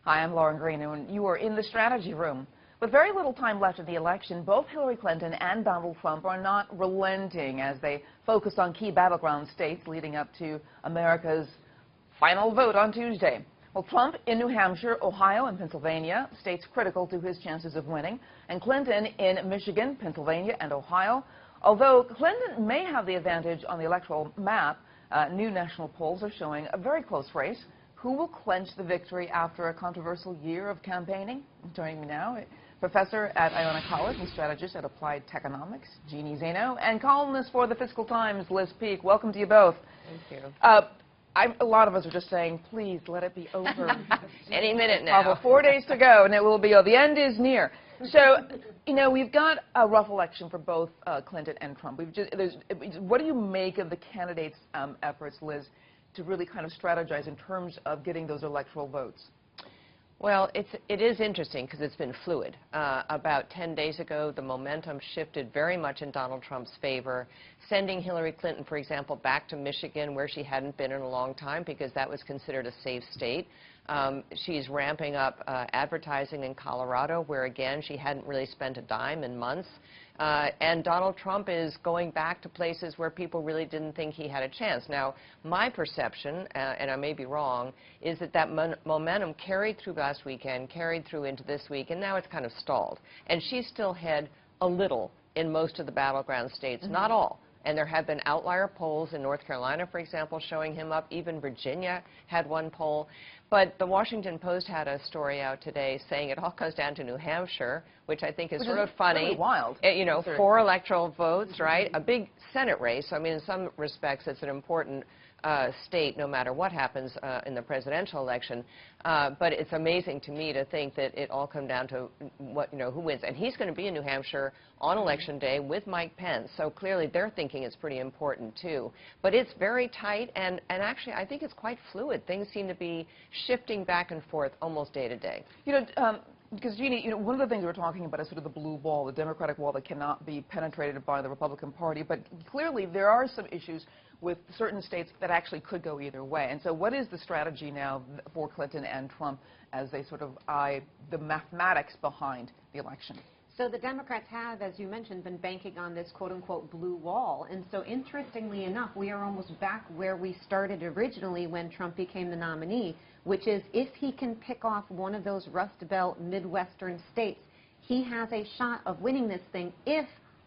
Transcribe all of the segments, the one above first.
Hi, I'm Lauren Green, and you are in the strategy room. With very little time left in the election, both Hillary Clinton and Donald Trump are not relenting as they focus on key battleground states leading up to America's final vote on Tuesday. Well, Trump in New Hampshire, Ohio, and Pennsylvania, states critical to his chances of winning, and Clinton in Michigan, Pennsylvania, and Ohio. Although Clinton may have the advantage on the electoral map, new national polls are showing a very close race. Who will clinch the victory after a controversial year of campaigning? Joining me now, professor at Iona College and strategist at Applied Economics, Jeanne Zaino, and columnist for the Fiscal Times, Liz Peek. Welcome to you both. Thank you. A lot of us are just saying, please let it be over. Any minute now. Well, 4 days to go, and it will be. The end is near. So, you know, we've got a rough election for both Clinton and Trump. What do you make of the candidates' efforts, Liz, to really kind of strategize in terms of getting those electoral votes? Well, it is interesting because it's been fluid. About 10 days ago, the momentum shifted very much in Donald Trump's favor, sending Hillary Clinton, for example, back to Michigan, where she hadn't been in a long time because that was considered a safe state. She's ramping up advertising in Colorado, where, again, she hadn't really spent a dime in months. And Donald Trump is going back to places where people really didn't think he had a chance. Now, my perception, and I may be wrong, is that momentum carried through last weekend, carried through into this week, and now it's kind of stalled. And she's still ahead a little in most of the battleground states, not all. And there have been outlier polls in North Carolina, for example, showing him up. Even Virginia had one poll. But the Washington Post had a story out today saying it all comes down to New Hampshire, which I think is sort of funny. Really wild. You know, 4 electoral votes, right? A big Senate race. I mean, in some respects, it's an important state, no matter what happens in the presidential election. But it's amazing to me to think that it all comes down to who wins. And he's going to be in New Hampshire on Election Day with Mike Pence. So clearly they're thinking it's pretty important, too. But it's very tight, and actually I think it's quite fluid. Things seem to be shifting back and forth almost day to day. You know, because, Jeanne, you know, one of the things we're talking about is sort of the blue wall, the Democratic wall that cannot be penetrated by the Republican Party. But clearly there are some issues with certain states that actually could go either way. And so what is the strategy now for Clinton and Trump as they sort of eye the mathematics behind the election? So the Democrats have, as you mentioned, been banking on this quote-unquote blue wall. And so interestingly enough, we are almost back where we started originally when Trump became the nominee, which is if he can pick off one of those Rust Belt Midwestern states, he has a shot of winning this thing if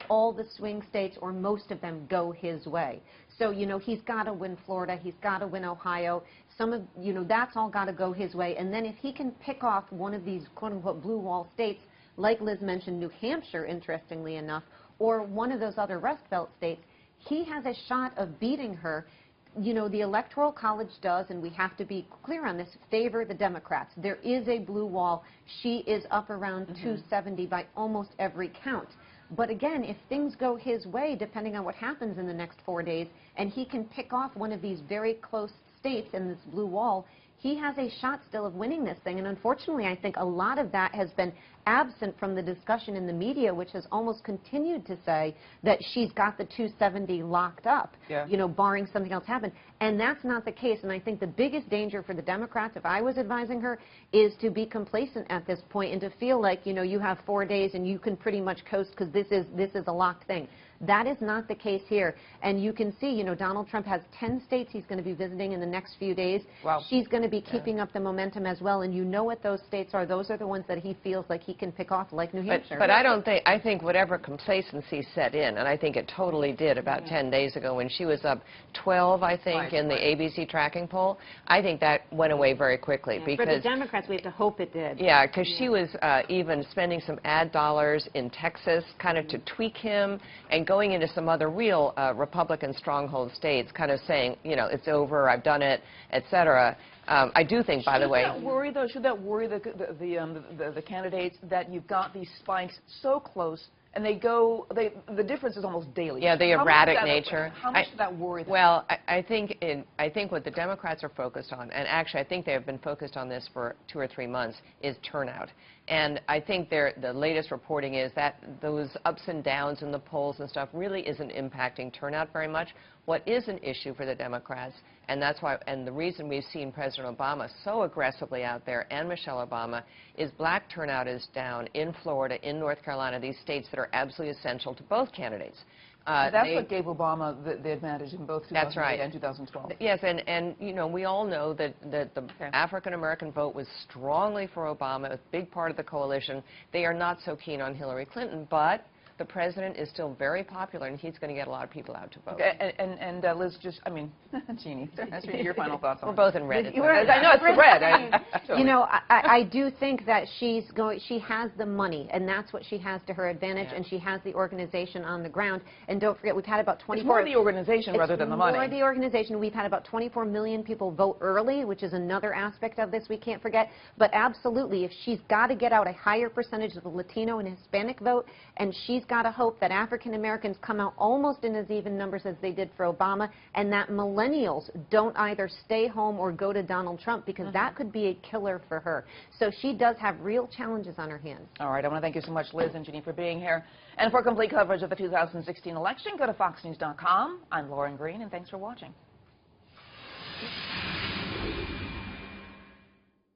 all the swing states or most of them go his way. So, you know, he's got to win Florida, he's got to win Ohio, that's all got to go his way. And then if he can pick off one of these quote-unquote blue wall states, like Liz mentioned, New Hampshire, interestingly enough, or one of those other Rust Belt states, he has a shot of beating her. You know, the Electoral College does, and we have to be clear on this, favor the Democrats. There is a blue wall. She is up around 270 by almost every count. But again, if things go his way, depending on what happens in the next 4 days, and he can pick off one of these very close states in this blue wall, he has a shot still of winning this thing. And unfortunately, I think a lot of that has been absent from the discussion in the media, which has almost continued to say that she's got the 270 locked up, you know, barring something else happen. And that's not the case. And I think the biggest danger for the Democrats, if I was advising her, is to be complacent at this point and to feel like, you know, you have 4 days and you can pretty much coast because this is a locked thing. That is not the case here. And you can see, you know, Donald Trump has 10 states he's going to be visiting in the next few days. Wow. She's going to be keeping up the momentum as well. And you know what those states are. Those are the ones that he feels like he can pick off, like New Hampshire. But I think whatever complacency set in, and I think it totally did about 10 days ago when she was up 12, I think, in the ABC tracking poll, I think that went away very quickly. Because for the Democrats, we have to hope it did. Yeah, because she was even spending some ad dollars in Texas kind of to tweak him and going into some other real Republican stronghold states, kind of saying, you know, it's over, I've done it, etc. I do think, by the way, should that worry the candidates that you've got these spikes so close and the difference is almost daily? Yeah, the erratic nature. How much should that worry them? Well, I think what the Democrats are focused on, and actually I think they have been focused on this for 2 or 3 months, is turnout. And I think the latest reporting is that those ups and downs in the polls and stuff really isn't impacting turnout very much. What is an issue for the Democrats, and that's why, and the reason we've seen President Obama so aggressively out there, and Michelle Obama, is black turnout is down in Florida, in North Carolina, these states that are absolutely essential to both candidates. That's what gave Obama the advantage in both 2008 right. and 2012. Yes, and you know, we all know that the African-American vote was strongly for Obama, a big part of the coalition. They are not so keen on Hillary Clinton, but the president is still very popular, and he's going to get a lot of people out to vote. Okay, and Liz, just, I mean, Jeanne, your final thoughts on We're both in red. I know, it's the red. You know, I do think that she has the money, and that's what she has to her advantage, and she has the organization on the ground. And don't forget, we've had about 24... It's more the organization rather than the money. It's more the organization. We've had about 24 million people vote early, which is another aspect of this we can't forget. But absolutely, if she's got to get out a higher percentage of the Latino and Hispanic vote, and she's got to hope that African Americans come out almost in as even numbers as they did for Obama, and that millennials don't either stay home or go to Donald Trump, because that could be a killer for her. So she does have real challenges on her hands. All right, I want to thank you so much, Liz and Jeanne, for being here. And for complete coverage of the 2016 election, go to foxnews.com. I'm Lauren Green, and thanks for watching.